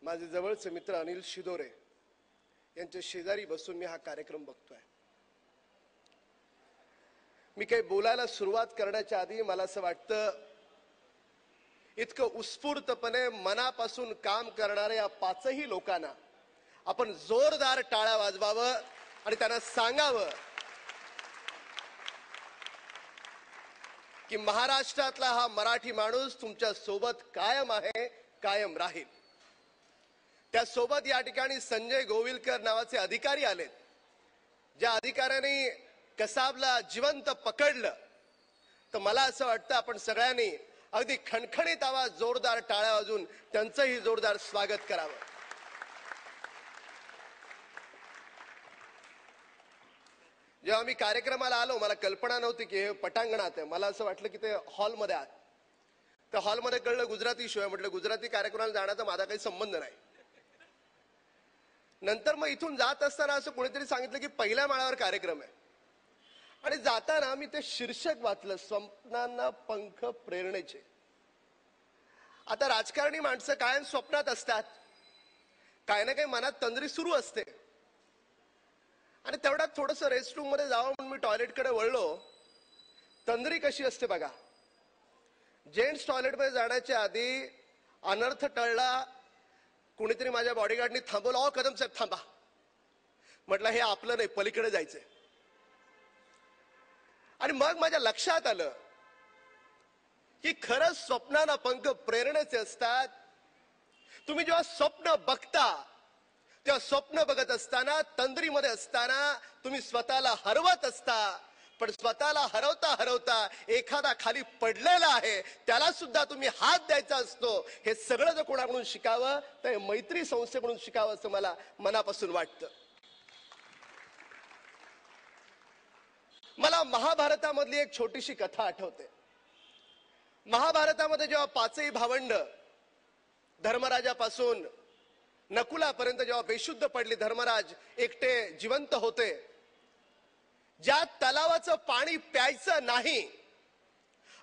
माझे जवळचे मित्र अनिल शिदोरे यांच्या शेजारी बसून मी हा कार्यक्रम बघतोय। मी काही बोलायला सुरुवात करण्याच्या आधी मला असं वाटतं, इतकं उत्स्फूर्तपणे मनापासून काम करणाऱ्या या पाचही लोकांना आपण जोरदार टाळ्या वाजवावं आणि त्यांना सांगावं की महाराष्ट्रातला हा मराठी माणूस तुमच्या सोबत कायम आहे, कायम राहील। त्यासोबत या ठिकाणी संजय गोविलकर नावाचे अधिकारी आलेत। ज्या अधिकाऱ्यांनी कसाबला जिवंत पकडलं, तर मला असं वाटतं आपण सगळ्यांनी अगदी खणखणीत आवाज जोरदार टाळ्या वाजवून त्यांचंही जोरदार स्वागत करावं। जेव्हा मी कार्यक्रमाला आलो, मला कल्पना नव्हती की हे पटांगणात आहे। मला असं वाटलं की ते हॉलमध्ये आहात। त्या हॉलमध्ये कळलं गुजराती शो आहे। म्हटलं गुजराती कार्यक्रमाला जाण्याचा माझा काही संबंध नाही। नंतर मग इथून जात असताना असं कोणीतरी सांगितलं की पहिल्या माळ्यावर कार्यक्रम आहे, आणि जाताना मी ते शीर्षक वाचलं, स्वप्नांना पंख प्रेरणेचे। आता राजकारणी माणसं कायम स्वप्नात असतात, काय ना काही मनात तंद्री सुरू असते। आणि तेवढ्यात थोडंसं रेस्टरूम मध्ये जावं म्हणून मी टॉयलेटकडे वळलो। तंद्री कशी असते बघा, जेंट्स टॉयलेटमध्ये जाण्याच्या आधी अनर्थ टळला, कुणीतरी माझ्या बॉडीगार्डनी थांबवलं, "ओ कदम साहेब थांबा." म्हटलं हे आपलं नाही, पलीकडे जायचंय। आणि मग माझ्या लक्षात आलं की खरंच स्वप्नांना पंख प्रेरणेचे असतात। तुम्ही जेव्हा स्वप्न बघता, तेव्हा स्वप्न बघत असताना, तंद्रीमध्ये असताना तुम्ही स्वतःला हरवत असता। पण स्वतःला हरवता हरवता एखादा खाली पडलेला आहे, त्याला सुद्धा तुम्ही हात द्यायचा असतो। हे सगळं जर कोणाकडून शिकावं तर मैत्री संस्थेकडून शिकावं असं मला मनापासून वाटतं। मला महाभारतामधली एक छोटीशी कथा आठवते। महाभारतामध्ये जेव्हा पाचही भावंड धर्मराजापासून नकुलापर्यंत जेव्हा बेशुद्ध पडली, धर्मराज एकटे जिवंत होते, ज्या तलावाचं पाणी प्यायचं नाही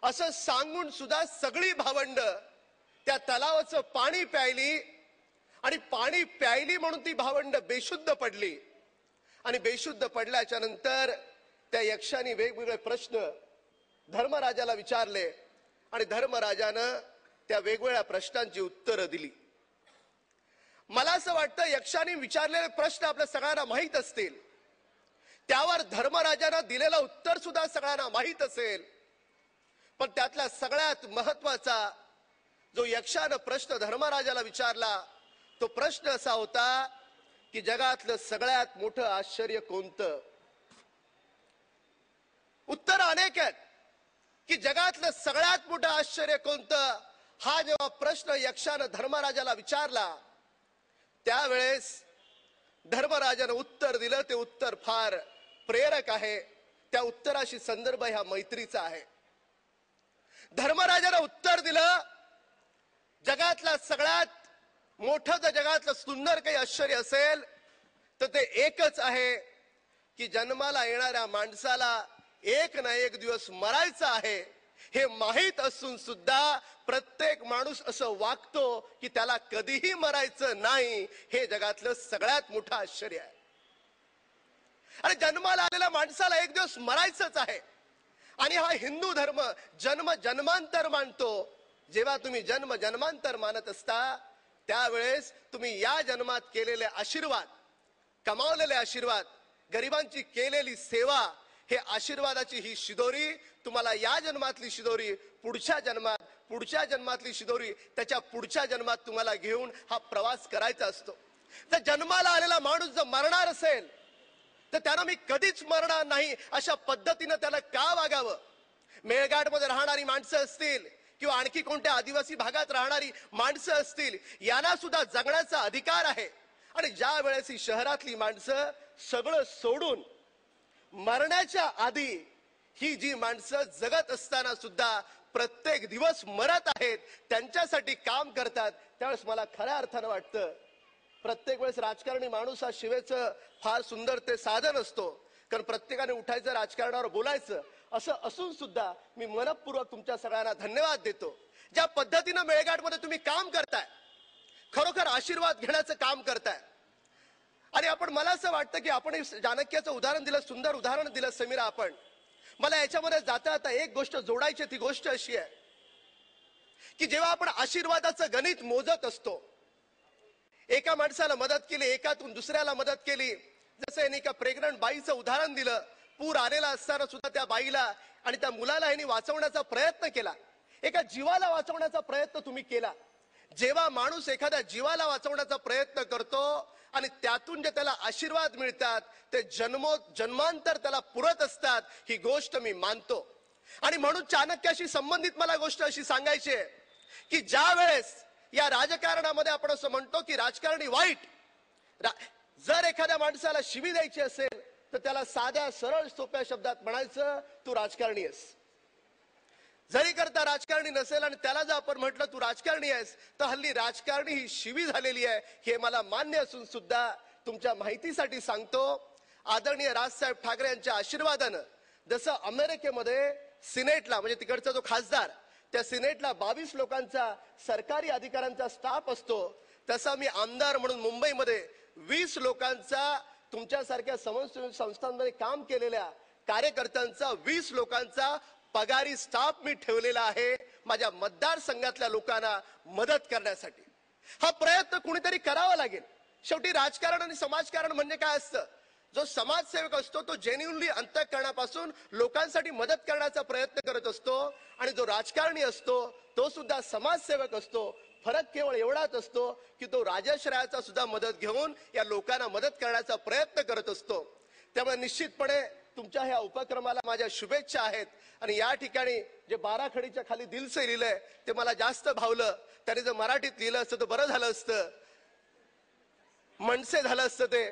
असं सांगून सुद्धा सगळी भावंड त्या तलावाचं पाणी प्यायली, आणि पाणी प्यायली म्हणून ती भावंड बेशुद्ध पडली। आणि बेशुद्ध पडल्याच्या नंतर त्या यक्षाने वेगवेगळे प्रश्न धर्मराजाला विचारले, आणि धर्मराजानं त्या वेगवेगळ्या प्रश्नांची उत्तरं दिली। मला असं वाटतं यक्षाने विचारलेले प्रश्न आपल्या सगळ्यांना माहीत असतील, त्यावर धर्मराजानं दिलेलं उत्तर सुद्धा सगळ्यांना माहीत असेल। पण त्यातला सगळ्यात महत्वाचा जो यक्षानं प्रश्न धर्मराजाला विचारला, तो प्रश्न असा होता की जगातलं सगळ्यात मोठं आश्चर्य कोणतं? उत्तर अनेक आहेत की जगातलं सगळ्यात मोठं आश्चर्य कोणतं, हा जेव्हा प्रश्न यक्षानं धर्मराजाला विचारला, त्यावेळेस धर्मराजानं उत्तर दिलं। ते उत्तर फार प्रेरक आहे। त्या उत्तराशी संदर्भ ह्या मैत्रीचा आहे। धर्मराजानं उत्तर दिलं, जगातला सगळ्यात मोठं जर जगातलं सुंदर काही आश्चर्य असेल तर ते एकच आहे की जन्माला येणाऱ्या माणसाला एक ना एक दिवस मरायचं आहे। हे माहीत असून सुद्धा प्रत्येक माणूस असं वागतो की त्याला कधीही मरायचं नाही। हे जगातलं सगळ्यात मोठं आश्चर्य आहे। आणि जन्माला आलेल्या माणसाला एक दिवस मरायचंच आहे। आणि हा हिंदू धर्म जन्म जन्मांतर मानतो। जेव्हा तुम्ही जन्म जन्मांतर मानत असता, त्यावेळेस तुम्ही या जन्मात केलेले आशीर्वाद, कमावलेले आशीर्वाद, गरिबांची केलेली सेवा, हे आशीर्वादाची ही शिदोरी तुम्हाला या जन्मातली शिदोरी पुढच्या जन्मातली शिदोरी त्याच्या पुढच्या जन्मात तुम्हाला घेऊन हा प्रवास करायचा असतो। जर जन्माला आलेला माणूस जर मरणार असेल तर त्यानं मी कधीच मरणार नाही अशा पद्धतीनं त्याला का वागावं? मेळघाटमध्ये राहणारी माणसं असतील किंवा आणखी कोणत्या आदिवासी भागात राहणारी माणसं असतील, यांना सुद्धा जगण्याचा अधिकार आहे। आणि ज्या वेळेस ही शहरातली माणसं सगळं सोडून मरण्याच्या आधी ही जी माणसं जगत असताना सुद्धा प्रत्येक दिवस मरत आहेत, त्यांच्यासाठी काम करतात, त्यावेळेस मला खऱ्या अर्थानं वाटतं प्रत्येक वेळेस राजकारणी माणूस हा शिवेचं फार सुंदर ते साधन असतो, कारण प्रत्येकाने उठायचं, राजकारणावर बोलायचं, असं असून सुद्धा मी मनपूर्वक तुमच्या सगळ्यांना धन्यवाद देतो। ज्या पद्धतीनं मेळघाटमध्ये तुम्ही काम करताय, खरोखर आशीर्वाद घेण्याचं काम करताय. आणि आपण, मला असं वाटतं की आपण चाणक्याचं उदाहरण दिलं, सुंदर उदाहरण दिलं समीरा. आपण, मला याच्यामध्ये जाता जाता एक गोष्ट जोडायची. ती गोष्ट अशी आहे की जेव्हा आपण आशीर्वादाचं गणित मोजत असतो, एका माणसाला मदत केली, एकातून दुसऱ्याला मदत केली. जसं यांनी एका प्रेग्नंट बाईचं उदाहरण दिलं. पूर आलेला असताना सुद्धा त्या बाईला आणि त्या मुलाला यांनी वाचवण्याचा प्रयत्न केला. एका जीवाला वाचवण्याचा प्रयत्न तुम्ही केला. जेव्हा माणूस एखाद्या जीवाला वाचवण्याचा प्रयत्न करतो आणि त्यातून जे त्याला आशीर्वाद मिळतात ते जन्मांतर त्याला पुरत असतात, ही गोष्ट मी मानतो. आणि म्हणून चाणक्याशी संबंधित मला गोष्ट अशी सांगायची आहे की ज्या वेळेस या राजकारणामध्ये आपण असं म्हणतो की राजकारणी वाईट, जर एखाद्या माणसाला शिवी द्यायची असेल तर त्याला साध्या सरळ सोप्या शब्दात म्हणायचं, तू राजकारणी आहेस. जरी करता राजकारणी नसेल आणि त्याला जर आपण म्हटलं तू राजकारणी आहेस, तर हल्ली राजकारणी ही शिवी झालेली आहे, हे मला मान्य असून सुद्धा तुमच्या माहितीसाठी सांगतो. आदरणीय राजसाहेब ठाकरे यांच्या आशीर्वादानं जसं अमेरिकेमध्ये सिनेटला, म्हणजे तिकडचा जो खासदार, त्या सिनेटला 22 लोकांचा सरकारी अधिकाऱ्यांचा स्टाफ असतो, तसा मी आमदार म्हणून मुंबईमध्ये 20 लोकांचा, तुमच्यासारख्या संस्थांमध्ये काम केलेल्या कार्यकर्त्यांचा 20 लोकांचा पगारी स्टाफ मी ठेवलेला आहे माझ्या मतदारसंघातल्या लोकांना मदत करण्यासाठी. हा प्रयत्न कुणीतरी करावा लागेल. शेवटी राजकारण आणि समाजकारण म्हणजे काय असतं? जो समाजसेवक असतो तो जेन्युइनली अंतःकरणापासून लोकांसाठी मदत करण्याचा प्रयत्न करत असतो, आणि जो राजकारणी असतो तो सुद्धा समाजसेवक असतो. फरक केवळ एवढाच असतो की तो राजश्रयाचा सुद्धा मदत घेऊन या लोकांना मदत करण्याचा प्रयत्न करत असतो. त्यामुळे निश्चितपणे तुमच्या ह्या उपक्रमाला माझ्या शुभेच्छा आहेत. आणि या ठिकाणी जे बाराखडीच्या खाली दिल से लिहिलंय ते मला जास्त भावलं. त्याने जर मराठीत लिहिलं असतं तर बरं झालं असतं, मनसे झालं असतं. ते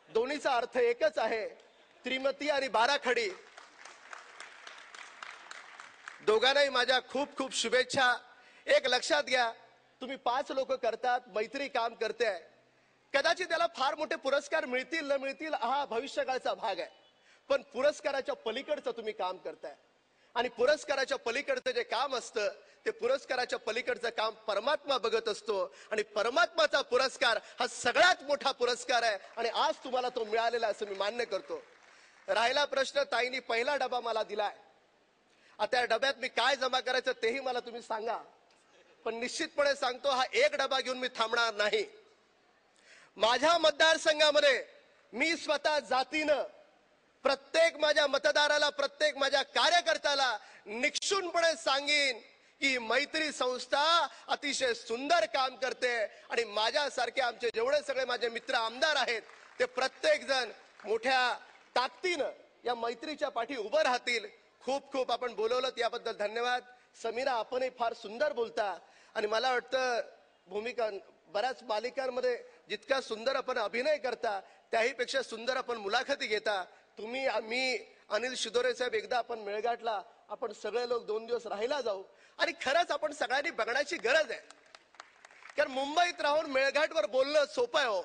दोन्हीचा अर्थ एकच आहे, त्रिमती आणि बाराखडी. दोघांनाही माझ्या खूप खूप शुभेच्छा. एक लक्षात घ्या, तुम्ही 5 लोक करतात, मैत्री काम करते, कदाचित त्याला फार मोठे पुरस्कार मिळतील न मिळतील हा भविष्यकाळचा भाग आहे, पण पुरस्काराच्या पलीकडचं तुम्ही काम करताय. आणि पुरस्काराच्या पलीकडचं जे काम असतं ते पुरस्काराच्या पलीकडचं काम परमात्मा बघत असतो, आणि परमात्माचा पुरस्कार हा सगळ्यात मोठा पुरस्कार आहे, आणि आज तुम्हाला तो मिळालेला असं मी मान्य करतो. राहिला प्रश्न, ताईंनी पहिला डबा मला दिलाय, आता या डब्यात मी काय जमा करायचं तेही मला तुम्ही सांगा. पण निश्चितपणे सांगतो, हा एक डबा घेऊन मी थांबणार नाही. माझ्या मतदारसंघामध्ये मी स्वतः जातीनं प्रत्येक माझ्या मतदाराला, प्रत्येक माझ्या कार्यकर्त्याला निक्षूनपणे सांगेन की मैत्री संस्था अतिशय सुंदर काम करते, आणि माझ्यासारखे आमचे जेवढे सगळे माझे मित्र आमदार आहेत ते प्रत्येक जण मोठ्या ताकदीनं या मैत्रीच्या पाठी उभं राहतील. खूप खूप आपण बोलवलं याबद्दल धन्यवाद. समीरा, आपणही फार सुंदर बोलता, आणि मला वाटतं भूमिका बऱ्याच मालिकांमध्ये जितका सुंदर आपण अभिनय करता त्याही पेक्षा सुंदर आपण मुलाखती घेता. तुम्ही, मी, अनिल शिदोरे साहेब, एकदा आपण मेळघाटला आपण सगळे लोक 2 दिवस राहायला जाऊ, आणि खरंच आपण सगळ्यांनी बघण्याची गरज आहे. कारण मुंबईत राहून मेळघाटवर बोलणं सोपं आहे हो,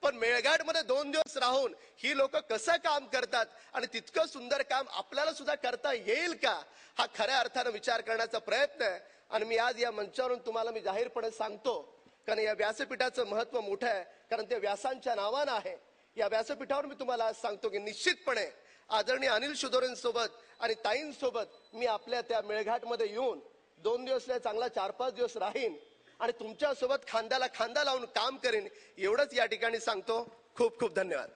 पण मेळघाटमध्ये 2 दिवस राहून ही लोक कसं काम करतात आणि तितकं सुंदर काम आपल्याला सुद्धा करता येईल का, हा खऱ्या अर्थानं विचार करण्याचा प्रयत्न आहे. आणि मी आज या मंचावरून तुम्हाला मी जाहीरपणे सांगतो, कारण या व्यासपीठाचं महत्व मोठं आहे, कारण ते व्यासांच्या नावानं आहे. या व्यासपीठावर मी तुम्हाला आज सांगतो की निश्चितपणे आदरणीय अनिल शिदोरेंसोबत आणि ताईंसोबत मी आपल्या त्या मेळघाटमध्ये येऊन 2 दिवस नाही, चांगला 4-5 दिवस राहीन, आणि तुमच्यासोबत खांद्याला खांदा लावून काम करेन, एवढंच या ठिकाणी सांगतो. खूप खूप धन्यवाद.